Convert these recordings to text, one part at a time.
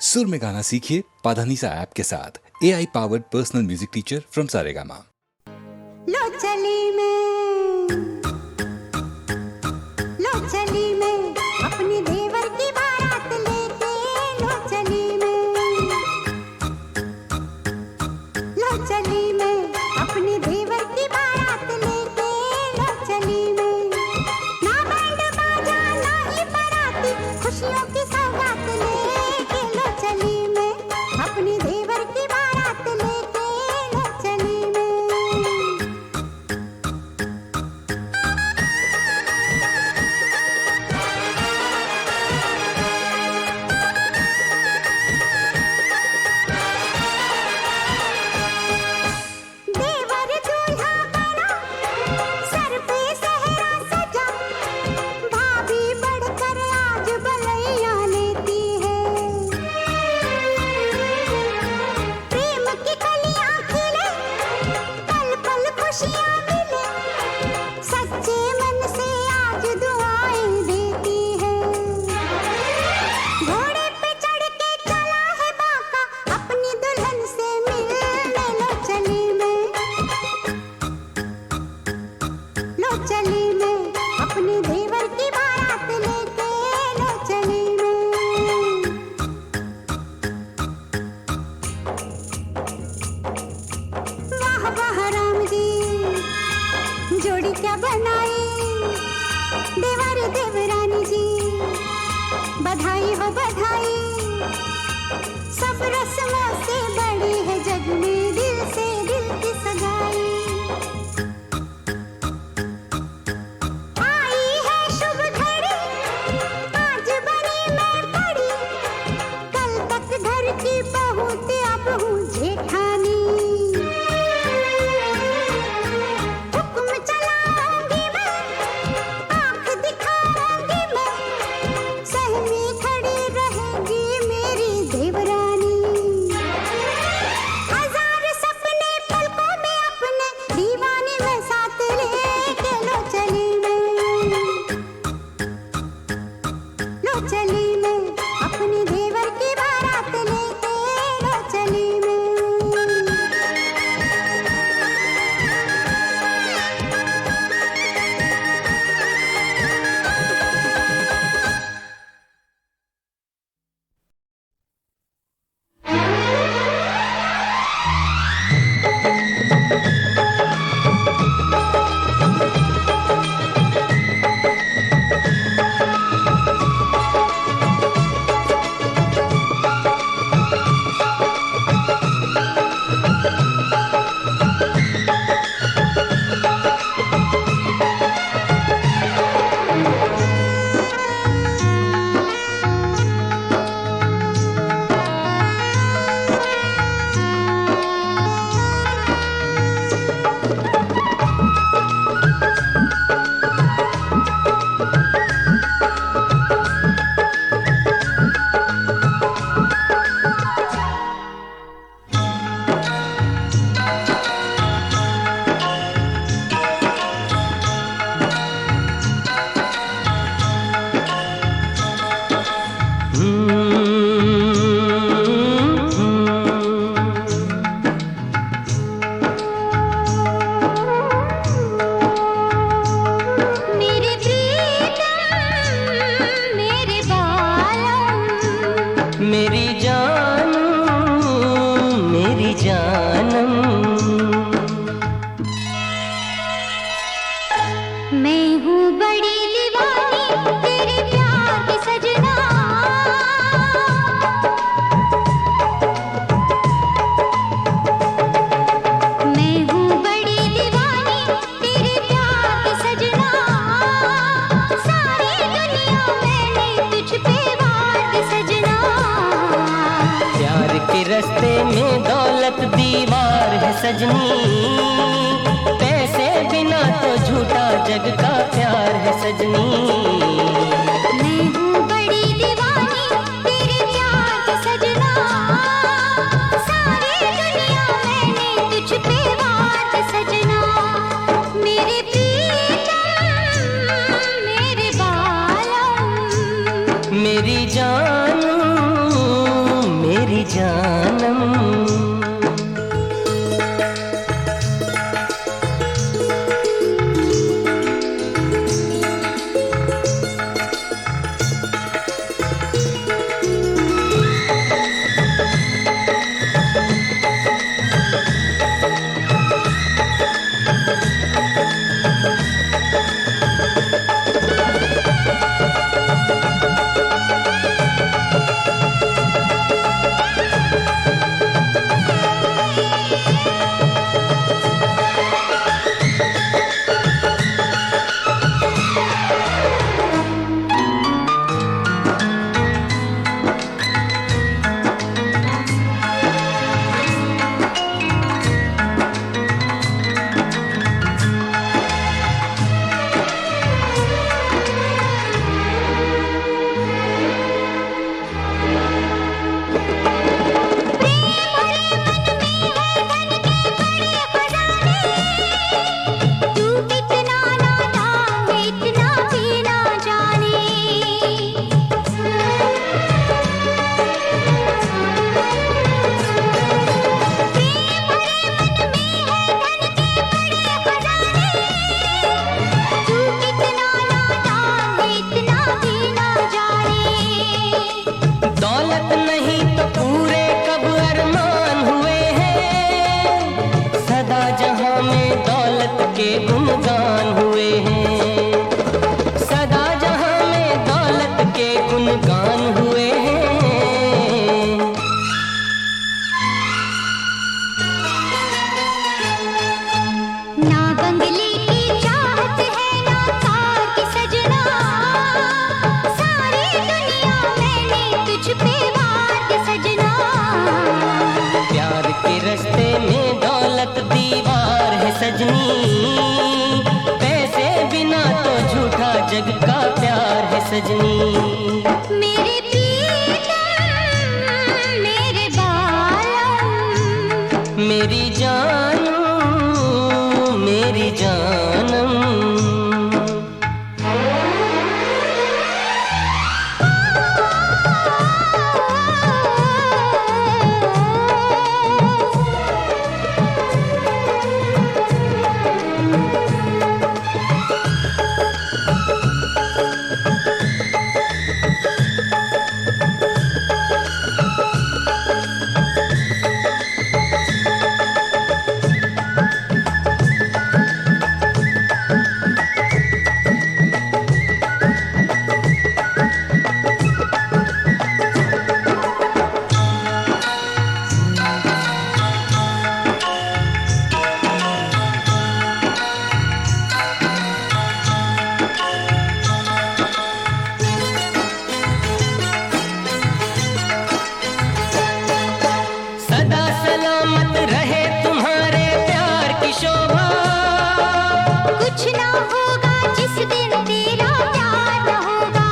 सुर में गाना सीखिए पाधानीसा ऐप के साथ। AI powered personal music teacher from Saregama. लो चली मैं अपने देवर की बारात लेके, लो चली मैं अपने देवर की बारात लेके, लो चली मैं। ना बैंड बाजा ना ही बाराती, खुशियों की सौगात लेके, लो चली मैं अपने देवर की बारात लेके, लो चली मैं। देवर दूल्हा बना, सर पे सेहरा सजा, भाभी बढ़कर आज बलैया लेती है। प्रेम की कलियां खिले, पल पल खुशियां मिले, सच्चे मन से आज दुआएं देती है। घोड़े पे चढ़ के चला है बाका, अपनी दुल्हन से मिलने, लो चली मैं अपने देवर की बारात लेके, लो चली मैं। वाह वाह राम जी, जोड़ी क्या बनाई, देवर देवरानी जी, बधाई हो बधाई। सब रस्मों से बड़ी है जग में दिल से दिल की सगाई। आई है शुभ घड़ी, आज बनी मैं बड़ी, कल तक घर की बहू थी अब हूँ जेठानी। हुक्म चलाऊंगी मैं, आँख दिखाऊंगी मैं, सहमी खड़ी रहेगी मेरी देवरानी। हजार सपने पलकों में अपने, दीवाने में साथ लेके, लो चली मैं अपने देवर की बारात लेके, लो चली मैं। मेरे प्रीतम मेरे बालम, मेरी जानम मेरी जानम, मैं हूँ बड़ी दीवानी तेरे प्यार की सजना। मैं हूँ बड़ी दीवानी तेरे प्यार की सजना, सारी दुनिया मैंने तुझ पे वार की सजना। प्यार के रास्ते में दौलत दीवार है सजनी, पैसे बिना तो झूठा जग का प्यार है सजनी। मैं हूँ बड़ी दीवानी तेरे प्यार की सजना, सारी दुनिया मैंने तुझ पे वार की सजना। मेरे प्रीतम मेरे बालम, मेरी जानम जानम। तू कितना नादान है इतना भी ना जाने। प्रेम भरे मन में है धन के बड़े खजाने। तू कितना नादान है इतना भी ना जाने। दौलत नहीं तो पूरे कब अरमान हुए हैं, सदा जहां में दौलत के गुणगान हुए हैं, सदा जहां में दौलत के गुणगान हुए हैं। ना बंगले की चाहत है ना कार की सजना। सारी दुनिया मैंने तुझ पे वार के सजना। प्यार के रास्ते में दौलत दीवार है सजनी, पैसे बिना तो झूठा जग का प्यार है सजनी। मेरे प्रीतम मेरे बालम, मेरी जानू मेरी जानम। सदा सलामत रहे तुम्हारे प्यार की शोभा, कुछ ना होगा जिस दिन तेरा प्यार न होगा।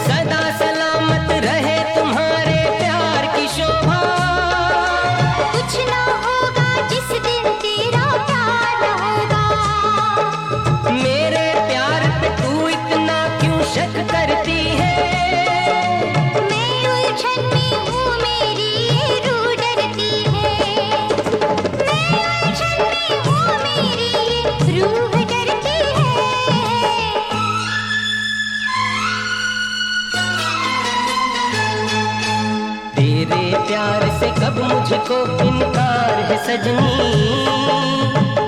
सदा सलामत रहे तुम्हारे प्यार की शोभा। कुछ ना होगा जिस दिन तेरा प्यार न होगा। मेरे प्यार पे तू इतना क्यों शक करती है, मैं उलझन में हूँ मेरी ये रूह डरती है। मैं उलझन में हूँ मेरी ये रूह डरती है। तेरे प्यार से कब मुझको इनकार है सजनी,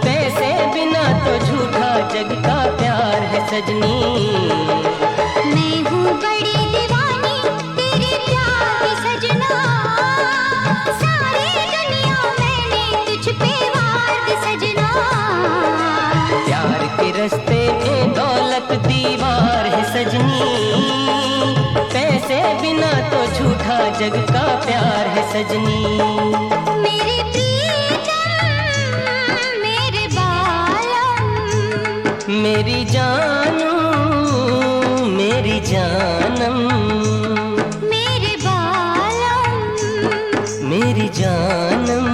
पैसे बिना तो झूठा जग का प्यार है सजनी। मैं हूँ बड़ी दीवानी तेरे प्यार की सजना। सारी दुनिया मैंने तुझ पे वार की सजना। प्यार के रास्ते में दौलत दीवार है सजनी, पैसे बिना तो झूठा जग का प्यार है सजनी। मेरे प्रीतम मेरे बालम, मेरी जानू मेरी जानम। मेरे बालम, मेरी जानम।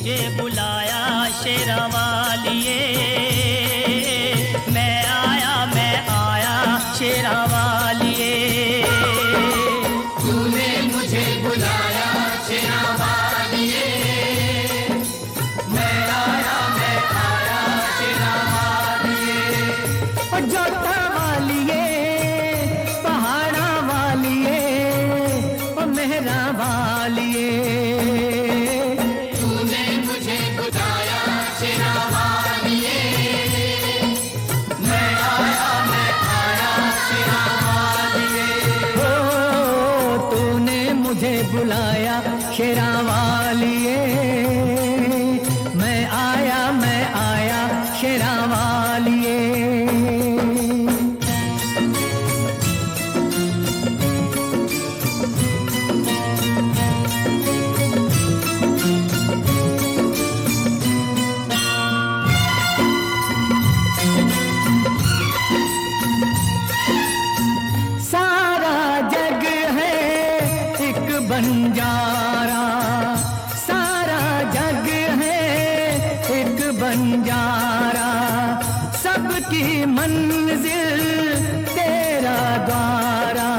मुझे बुलाया शेरा वालिए, मैं आया शेरा वालिए। तूने मुझे बुलाया शेरा वालिए, मैं आया शेरा वालिए। ओ जोता वालिए, पहाड़ा वालिए, ओ मेहरा वालिए। तूने मुझे बुलाया शेरा वालिए, मैं आया शेरा वालिए। ओ तूने मुझे बुलाया शेरा वालिए, मैं आया शेरा वालिए। सारा जग है एक बंजारा, सारा जग है एक बंजारा, सबकी मंजिल तेरा द्वारा।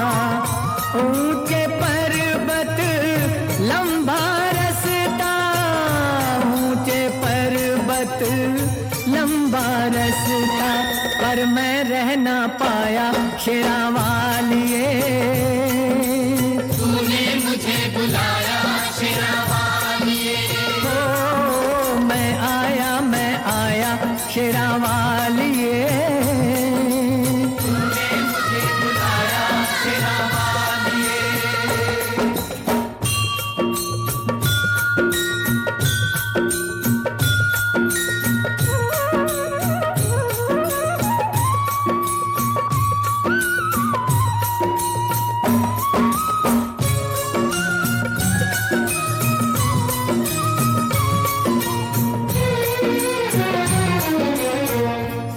ऊंचे पर्वत लंबा रास्ता, ऊंचे पर्वत लंबा रास्ता, पर मैं रह ना पाया शेरा वालिए। तूने मुझे बुलाया शेरा वालिए, ओ मैं आया शेरा वालिए। तूने मुझे बुलाया शेरा वालिए।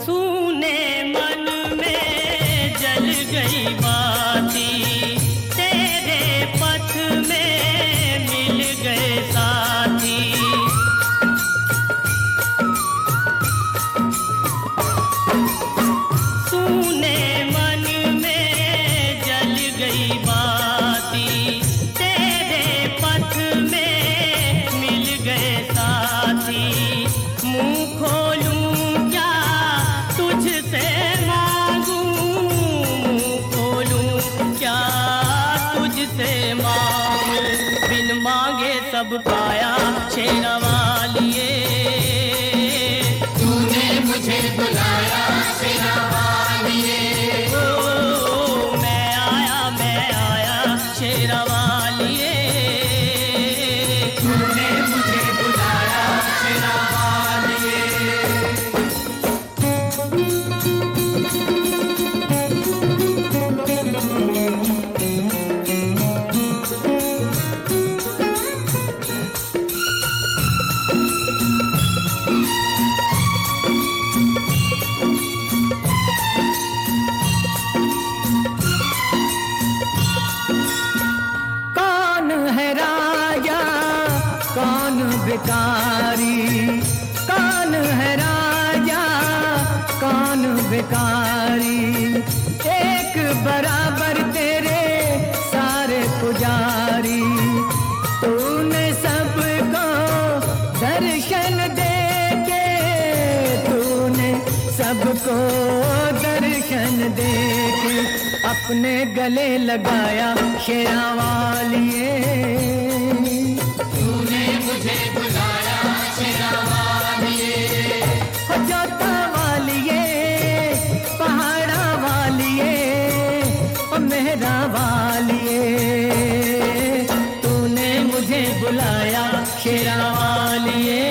सूने मन में जल गई बाती, तेरे पथ में मिल गए साथी। सूने मन में जल गई बाती, तेरे पथ में मिल गए साथी। मुंह खोलूं क्या तुझसे मांगूं, मुंह खोलूं क्या तुझसे मांगूं, बिन मांगे सब पाया शेरा वालिए। तूने मुझे बुलाया शेरा वालिए, ओ मैं आया शेरा वालिए। तूने मुझे बुलाया शेरा वालिए। कौन है राजा कौन भिखारी, कौन है राजा कौन भिखारी, एक बराबर तेरे सारे पुजारी। तूने सबको दर्शन दे के, तूने सबको दर्शन दे के, अपने गले लगाया शेरा वालिए। तूने मुझे बुलाया शेरा वालिए, ओ जोता वालिए, पहाड़ा वालिए, ओ मेहरा वालिए। तूने मुझे बुलाया शेरा वालिए,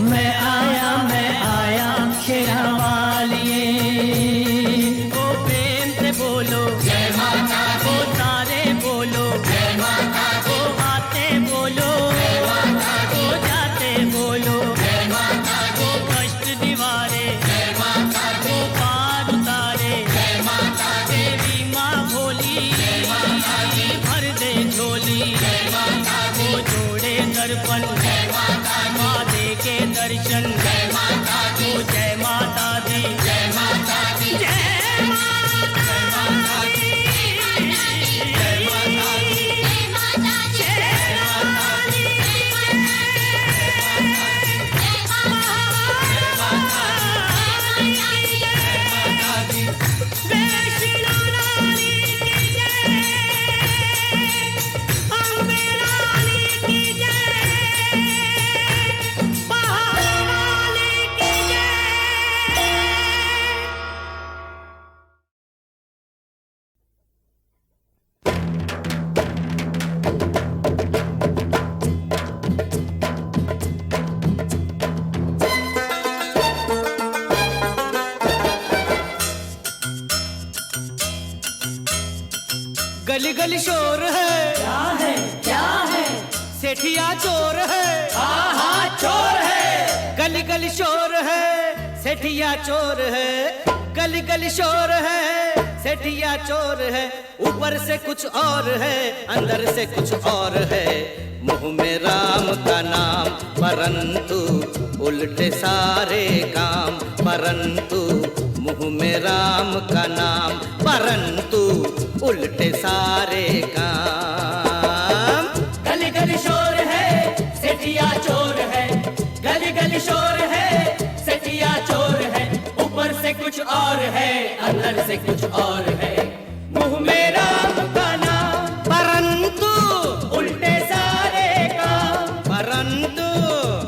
मैं आया शेरा वालिए। ओ प्रेम से बोलो जय माता ओ तारे बोलो, जय माता ओ आते बोलो, जय पावन, जय माता दे के दर्शन, जय माता दी, जय माता दी, जय माता दी, जय माता दी, जय माता दी, जय माता दी, जय माता दी, गली गली शोर है, क्या है, क्या है, सेठिया चोर है, हाँ हाँ चोर है, गली गली शोर है, सेठिया चोर है, गली गली शोर है, सेठिया चोर है, ऊपर से कुछ और है, अंदर से कुछ और है, मुंह में राम का नाम परंतु उल्टे सारे काम, परंतु मुंह में राम का नाम परंतु उल्टे सारे काम। गली गली शोर है, सेठिया चोर है, गली गली शोर है, सेठिया चोर है, ऊपर से कुछ और है, अंदर से कुछ और है, मुंह में राम का नाम परंतु उल्टे सारे काम, परंतु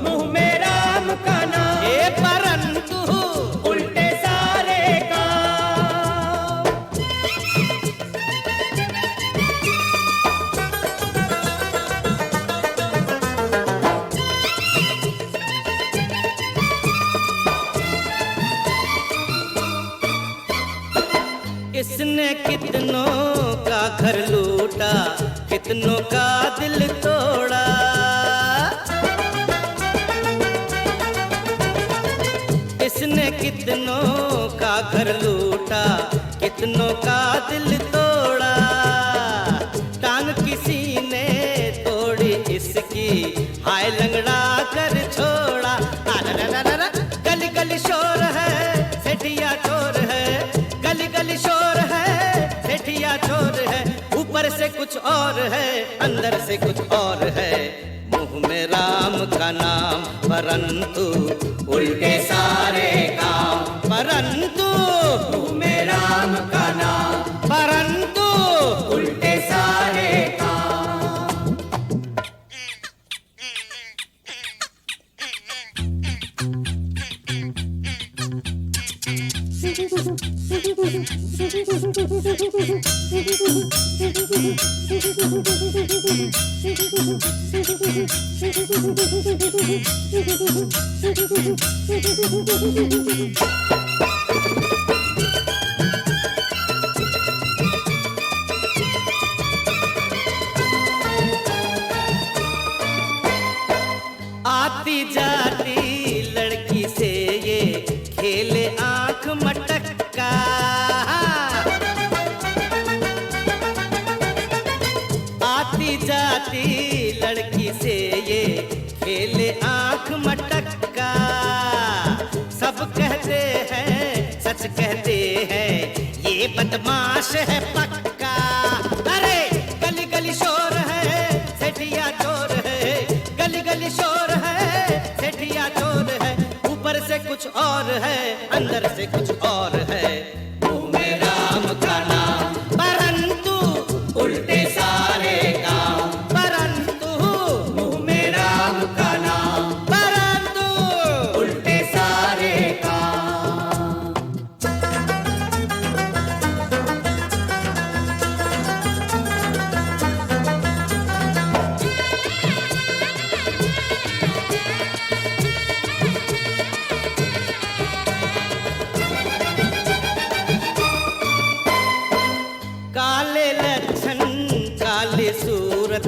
मुंह में राम का नाम ये परंतु उल्टे सारे काम। इसने कितनों का घर लूटा, कितनों का दिल तोड़ा, इसने कितनों का घर लूटा, कितनों का दिल तोड़ा, टांग किसी ने तोड़ी इसकी, हाय लंगड़ा कर छोड़ा, गली गली शोर है, सेठिया चोर है, गली गली शोर है, सेठिया चोर है, ऊपर से कुछ और है, अंदर से कुछ और है, मुंह में राम का नाम परंतु उल्टे सारे काम, परंतु मुंह में राम का नाम परंतु उल्टे सारे काम। आती जाती लड़की से ये खेले आंख मटक्का, आती जाती लड़की से ये खेले आंख मटक्का, सब कहते हैं सच कहते हैं ये बदमाश है पक्का, अरे गली गली शोर है, सेठिया चोर है, गली गली शोर है, सेठिया चोर है, ऊपर से कुछ और है, अंदर से कुछ और है, मुंह में राम का नाम परंतु उल्टे सारे काम, परंतु मुंह में राम का नाम परंतु उल्टे सारे काम। काले लक्षण काली सूरत,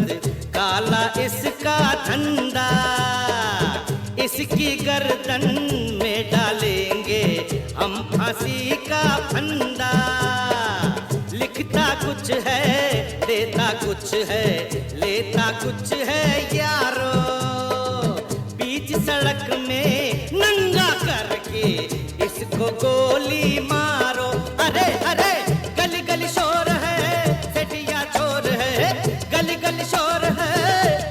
काला इसका धंधा, इसकी गर्दन में डालेंगे हम फांसी का फंदा, लिखता कुछ है देता कुछ है लेता कुछ है यारो, सड़क में नंगा करके इसको गोली मारो। अरे अरे गली गली शोर है, सेठिया चोर है, गली गली शोर है,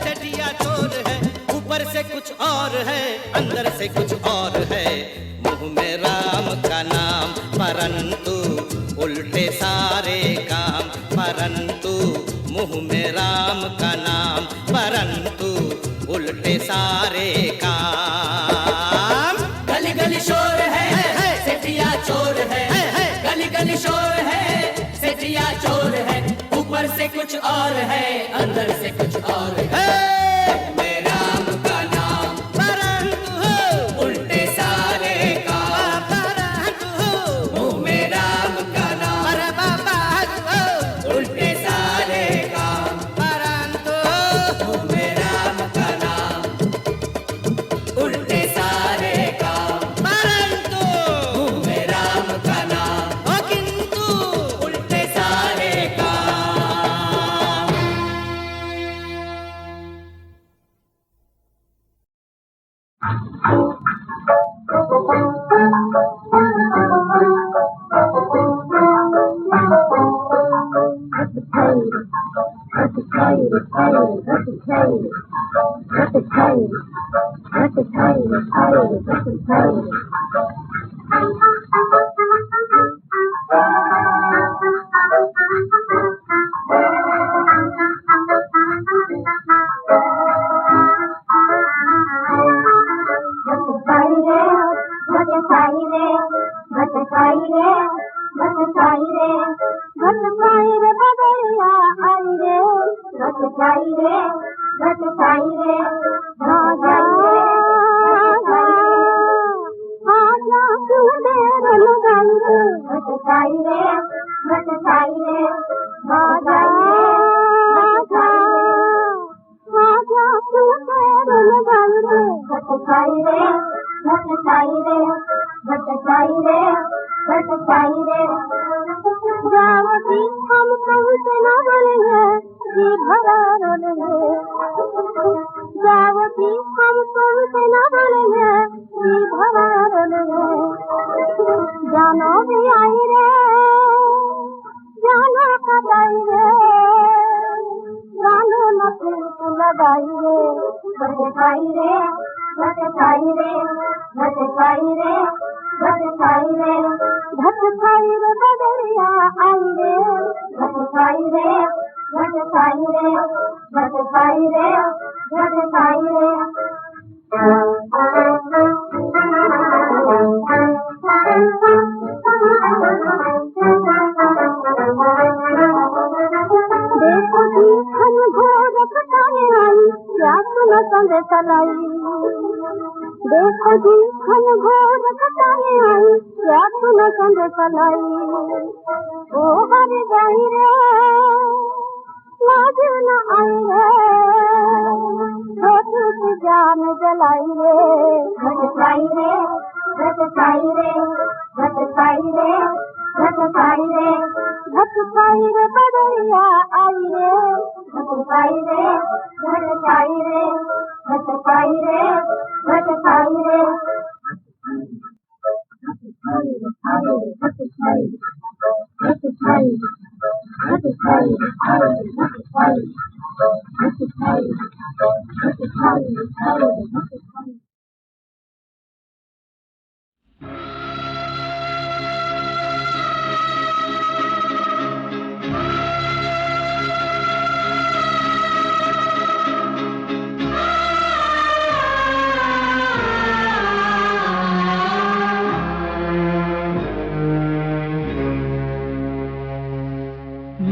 सेठिया चोर है। ऊपर से कुछ और है, अंदर से कुछ और है। मुंह में राम का नाम परंतु उल्टे सारे काम, परंतु मुंह में राम का नाम परंतु उल्टे सारे काम। गली गली शोर है, सेठिया चोर है, गली गली शोर है, सेठिया चोर है। ऊपर से कुछ और है, अंदर से कुछ और है। मेरे राम का नाम परंतु उल्टे सारे काम, परंतु मुंह में राम का नाम अरे बाबा उल्टे सारे काम, परंतु मुंह में राम का नाम उल्टे सारे काम, परंतु मुंह में राम का नाम ओ किंतु उल्टे सारे काम।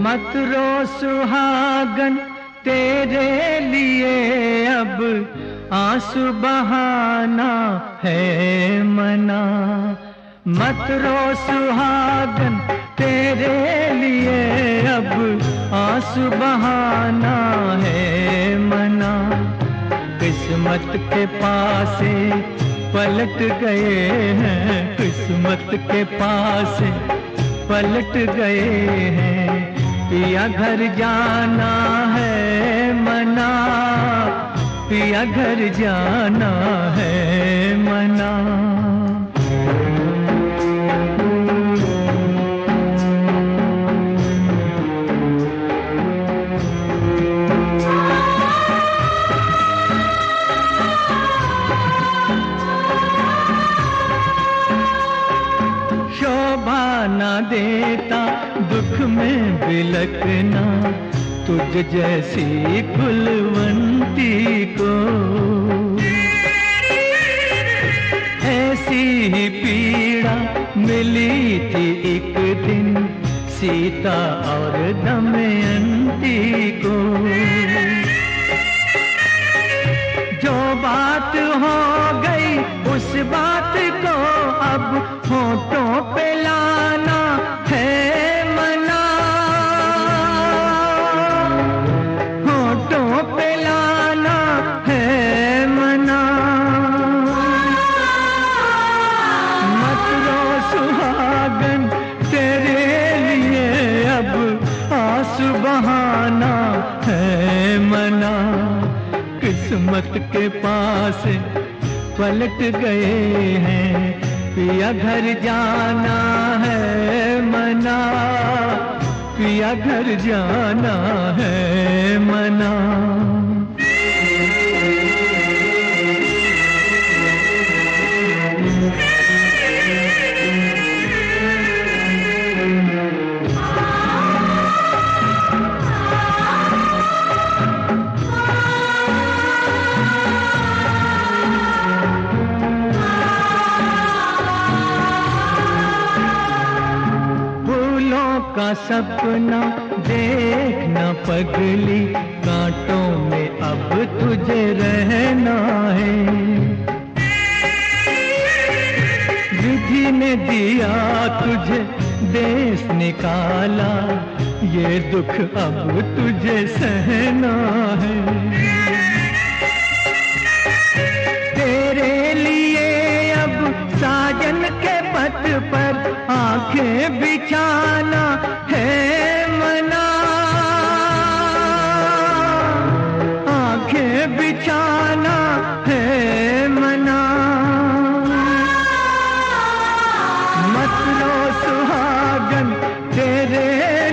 मत रो सुहागन तेरे लिए अब आंसू बहाना है मना। मत रो सुहागन तेरे लिए अब आंसू बहाना है मना। किस्मत के पासे पलट गए हैं, किस्मत के पासे पलट गए हैं। पिया घर जाना है मना, पिया घर जाना है मना। शोभा न देता दुख में बिलकना, तुझ जैसी कुलवंती को। ऐसी ही पीड़ा मिली थी एक दिन सीता और दमयंती को। जो बात हो गई उस बात को अब होठों पे लाना है मना। होठों पे लाना है मना। मत रो सुहागन तेरे लिए अब आंसू बहाना है मना। किस्मत के पास पलट गए हैं, पिया घर जाना है मना। पिया घर जाना है मना। का सपना देखना पगली, कांटों में अब तुझे रहना है। विधि ने दिया तुझे देश निकाला, ये दुख अब तुझे सहना है। तेरे लिए अब साजन के पथ पर आंखें बिछाना है मना। आंखें बिछाना है मना। मत रो सुहागन तेरे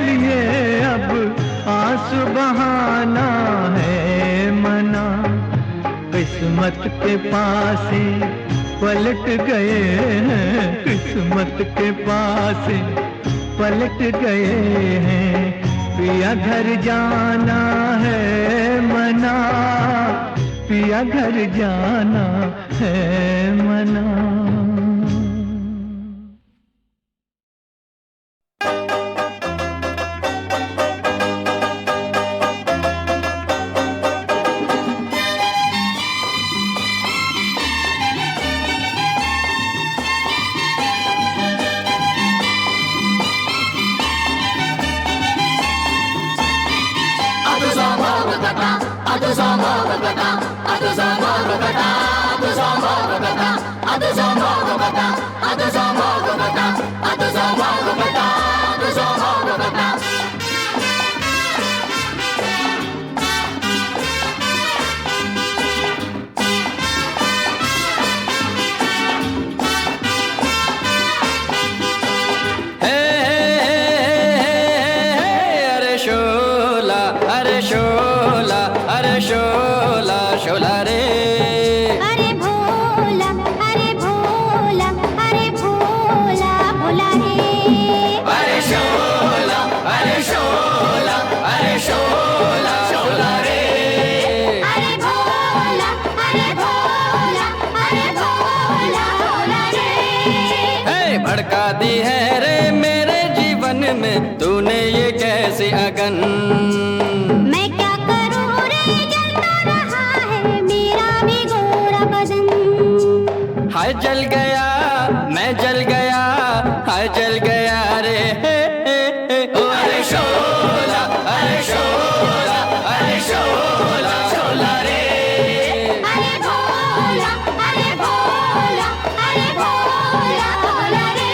लिए अब आंसू बहाना है मना। किस्मत के पास पलट गए हैं, किस्मत के पास पलट गए हैं। पिया घर जाना है मना। पिया घर जाना है मना। भड़का दी है रे मेरे जीवन में तूने ये कैसी अगन। मैं क्या करूं रे जलता रहा है मेरा भी गोरा बदन। हाय जल गया मैं जल गया, हाय जल गया रे। अरे शोला अरे शोला अरे शोला शोला रे। अरे भोला अरे भोला अरे भोला भोला रे।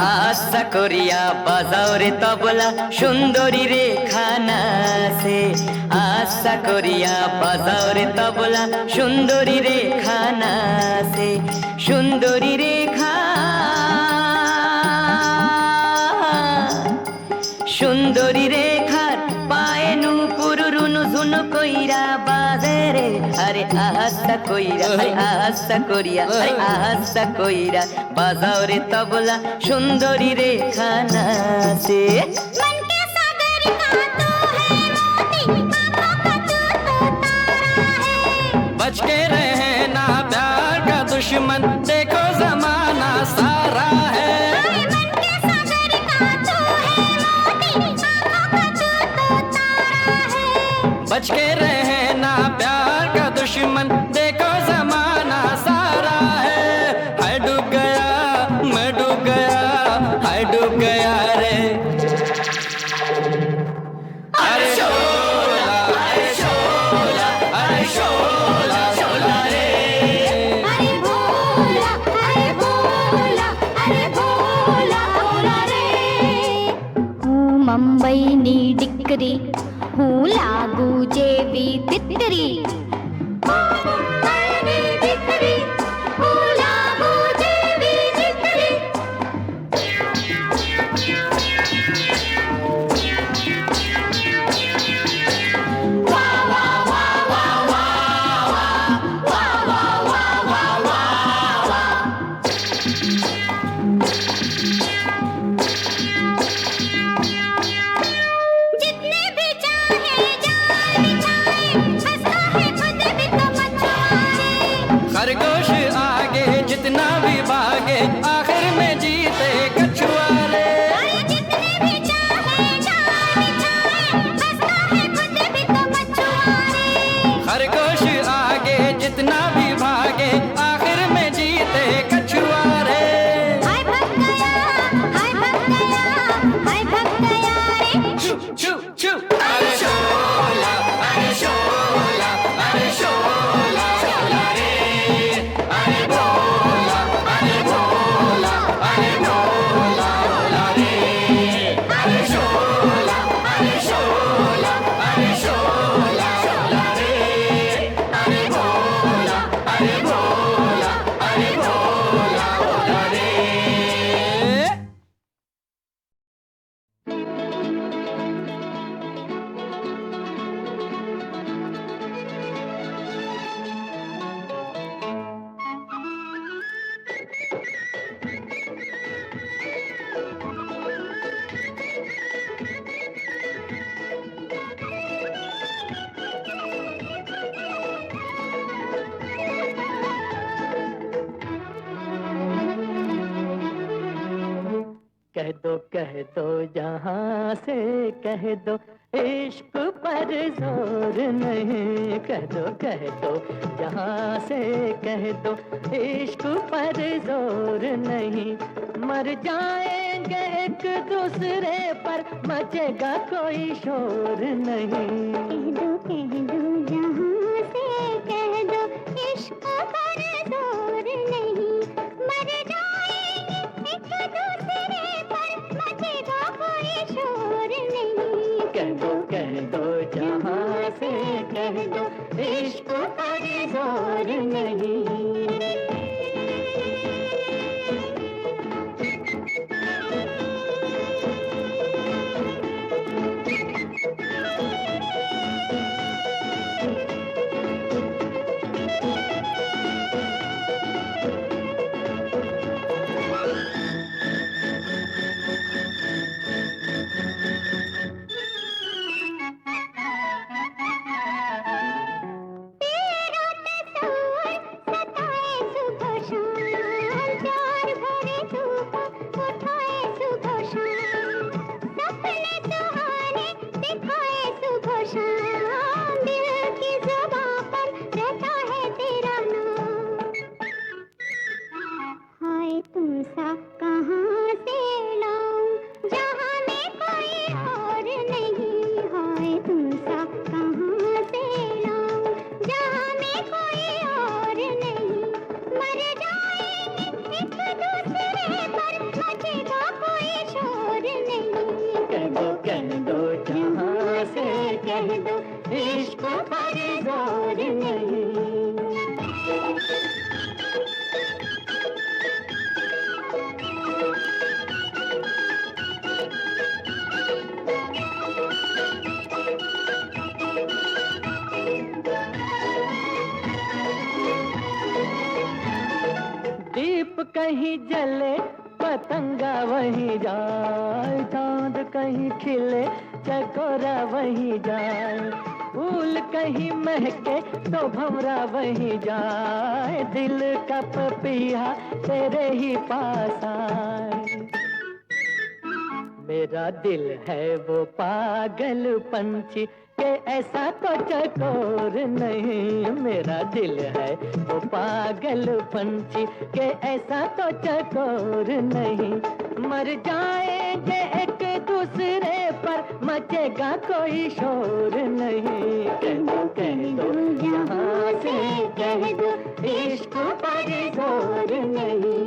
আশা করিয়া বাজাও রে তবলা সুন্দরী রেখা নাচে আশা করিয়া বাজাও রে তবলা সুন্দরী রেখা নাচে সুন্দরী রেখা সুন্দরী রেখার পায়ে নুপুর রুনু ঝুনু কইরা বাজে রে আরে আশা কইরা আরে আশা করিয়া আরে আশা কইরা বাজাও রে তবলা সুন্দরী রেখা নাচে मन के सागर का तू है मोती आँखों का तू तो तारा है बच के रहना प्यार का दुश्मन देखो जमाना सारा है मन के सागर का तू है मोती आँखों का तू तो तारा है बच के रहना प्यार का दुश्मन देखो जमाना सारा है हाय डूब गया मैं डूब गया हाय डूब गया रे अरे शोला अरे शोला अरे शोला शोला रे अरे भोला अरे भोला अरे भोला भोला रे હું મુંબઈની દીકરી હું લાગુ જેવી તિતરી મુંબઈની દીકરી હું લાગુ જેવી તિતરી जितने भी चाहे जाल बिछाए हंसता है खुद भी तो मछुआरे खरगोश आगे जितना भी भागे आखिर में जीते कछुआरे अरे जितने भी चाहे जाल बिछाए हंसता है खुद भी तो मछुआरे खरगोश आगे जितना भी भागे आखिर में जीते कछुआरे हाय भग गया हाय भग गया हाय भग गया रे छू छू छू अरे शोला अरे शोला अरे शोला शोला रे अरे भोला अरे भोला अरे भोला भोला रे अरे शोला अरे शोला अरे शोला शोला रे अरे भोला अरे भोला अरे भोला भोला रे कह दो जहाँ से कह दो इश्क पर जोर नहीं कह दो जहाँ से कह दो इश्क पर जोर नहीं मर जाएंगे एक दूसरे पर मचेगा कोई शोर नहीं कह दो जहाँ से कह दो इश्क पर जोर नहीं मर जाएंगे एक दूसरे पर मचेगा कोई शोर नहीं कह दो जहाँ से कह दो इश्क पर जोर नहीं कहीं जले पतंगा वहीं जाए, चांद कहीं खिले चकोरा वहीं जाए, फूल कहीं महके तो भंवरा वहीं जाए, दिल का पपिया तेरे ही पास आए। मेरा दिल है वो पागल पंछी के ऐसा तो चकोर नहीं, मेरा दिल है वो पागल पंछी के ऐसा तो चकोर नहीं। मर जाएंगे एक दूसरे पर मचेगा कोई शोर नहीं। कह दो यहाँ से कह दो इश्क पर जोर नहीं।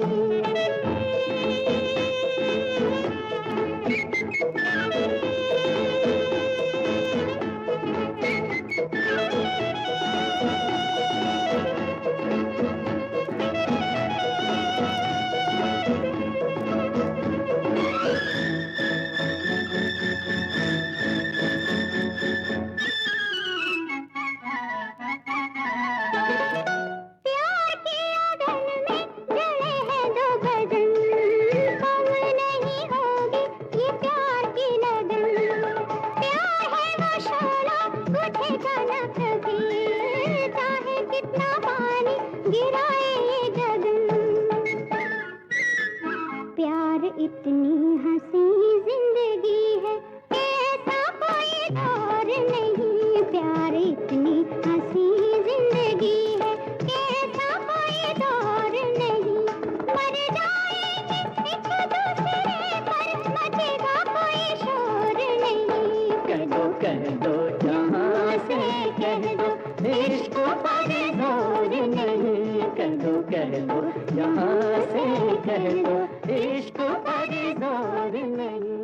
इतनी हंसी जिंदगी है ऐसा कोई और नहीं, प्यार इतनी हंसी जिंदगी है ऐसा कोई और नहीं। मर जाएंगे एक दूसरे पर मचेगा कोई शोर नहीं। कह दो जहाँ से कह दो इश्क पर जोर नहीं। कह दो जहाँ से कह दो इश्क पर जोर नहीं।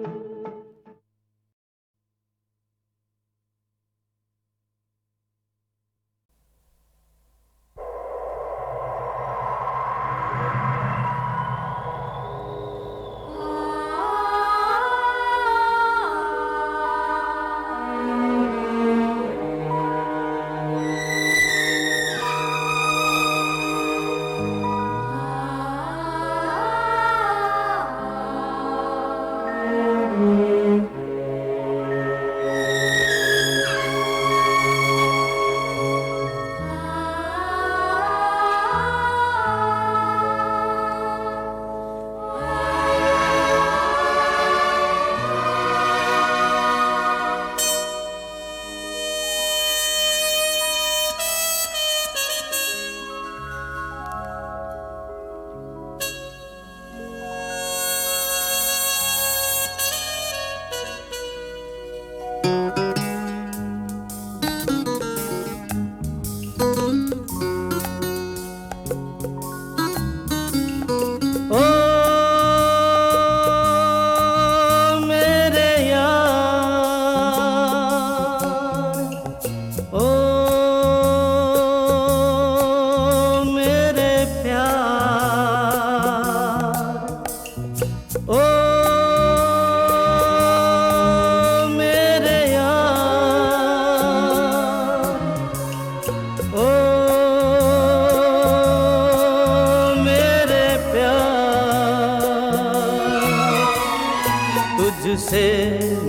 तुझसे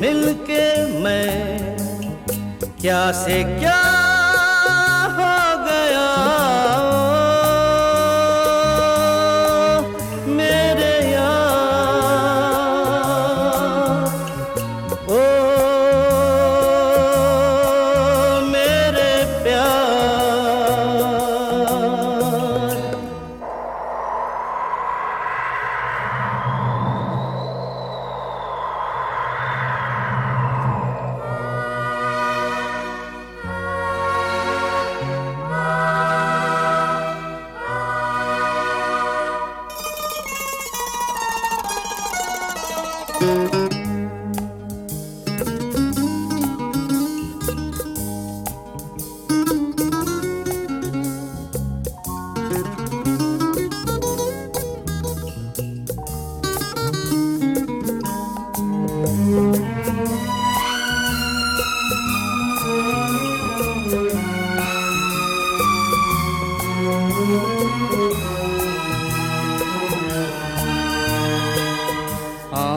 मिलके मैं क्या से क्या हो गया, मेरे यार, ओ मेरे प्यार।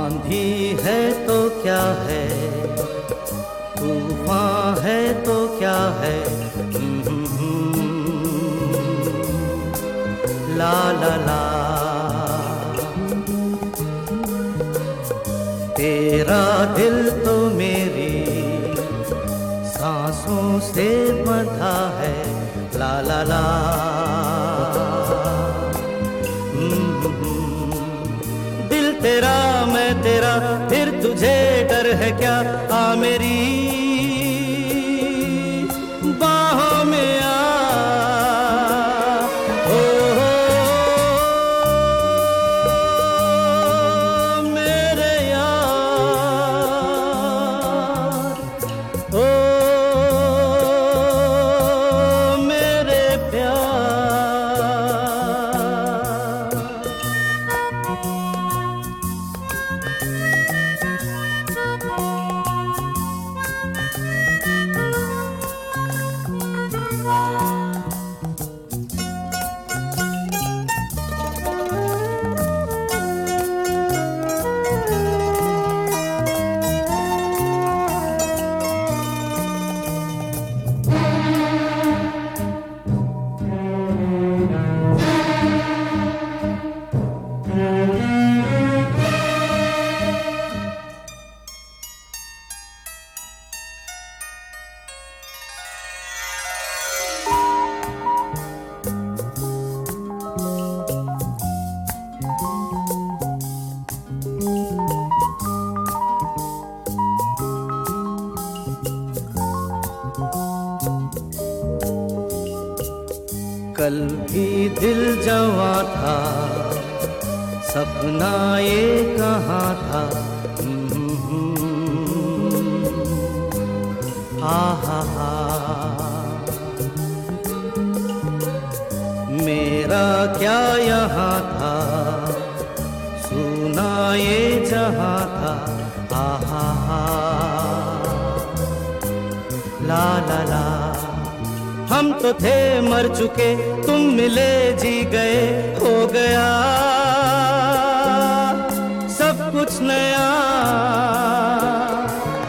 आंधी है तो क्या है, तूफान है तो क्या है, ला ला ला। तेरा दिल तो मेरी सांसों से बंधा है, ला ला ला। दिल तेरा मैं तेरा, फिर तुझे डर है क्या, आ मेरी बाहों में आ। ओ मेरे यार, ओ मेरे प्यार। कल भी दिल जवां था, सपना ये कहाँ था, आहा हा। मेरा क्या यहाँ था, सुना ये जहाँ था, आहा हा। ला ला ला। हम तो थे मर चुके, तुम मिले जी गए, हो गया सब कुछ नया।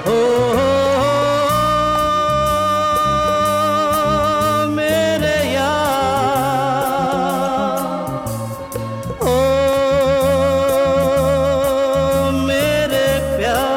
हो मेरे यार, ओ मेरे प्यार।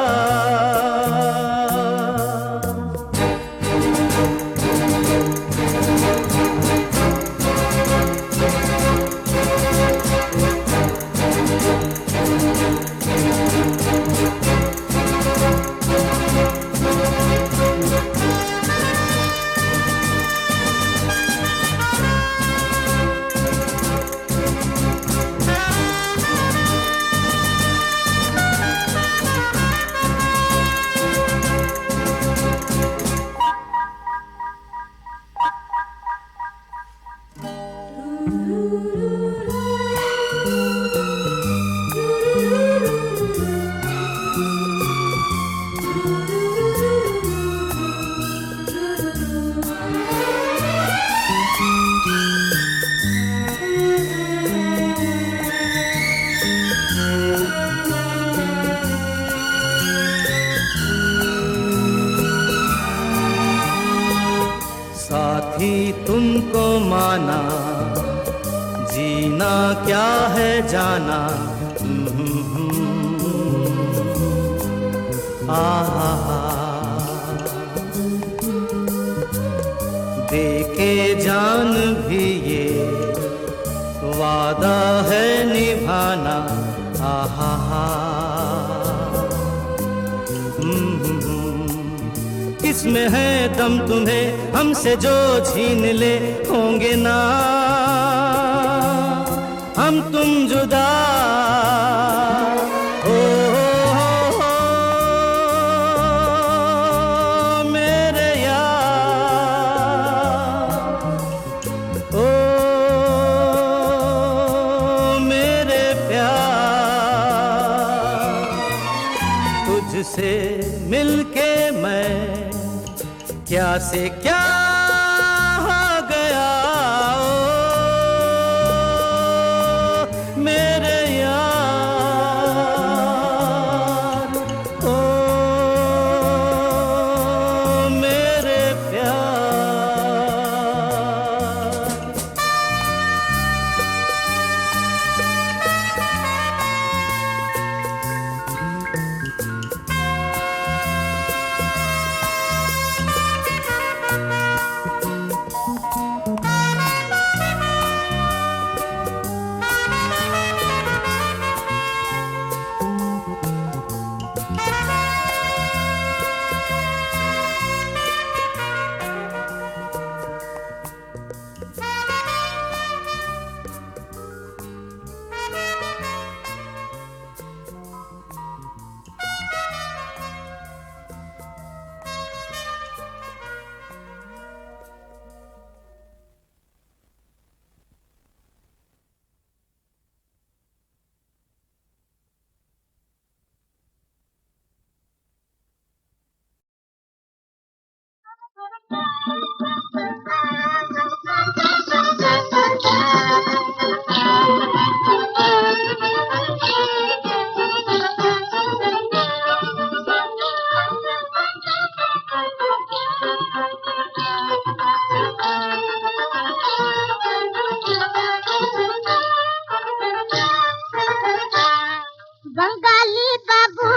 साथी तुमको माना, जीना क्या है जाना, आहा। देके जान भी ये वादा है निभाना, आहा हा। किसमें है दम तुम्हें हमसे जो छीन ले, होंगे ना हम तुम जुदा। ओ मेरे यार, ओ मेरे प्यार। तुझसे मिलके मैं क्या से क्या हो गया, ओ मेरे यार। बंगाली बाबू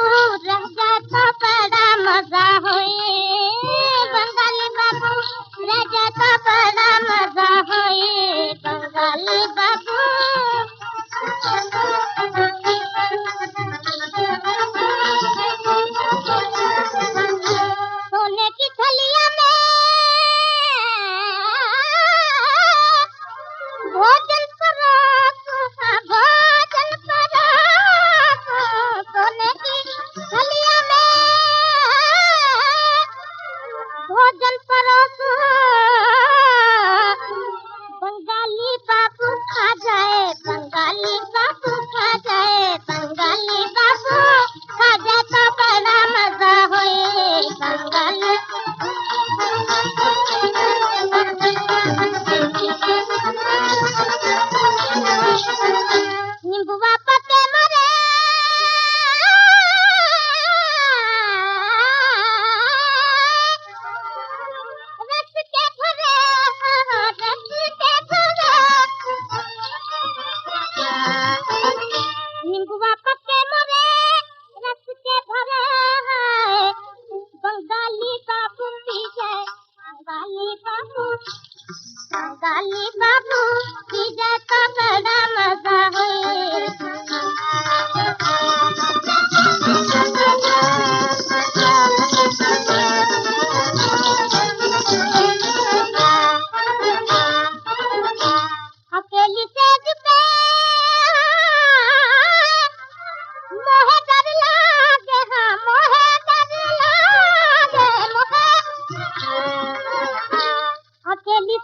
रह जाए तो बड़ा मजा होए। बंगाली बाबू रह जाए तो बड़ा मजा होए। बंगाली बाबू सोने की थलिया में भोजन परोसो, भोजन परोसो। सोने की थलिया में भोजन परोसो। बंगाली बाबू खा जाए, बंगाली बाबू खा जाए। बंगाली बाबू खा जाए तो बड़ा मजा होए। बंगाली नींबुआ पके मरे रस के भरे, रस के भरे। नींबुआ पके मरे रस के भरे। बंगाली बाबू पी जाए, बंगाली बाबू, बंगाली बाबू पी जाए तो बड़ा मजा होए। अकेली सेज पे मोहे डर लागे, हाँ मोहे डर लागे। मोहे अकेली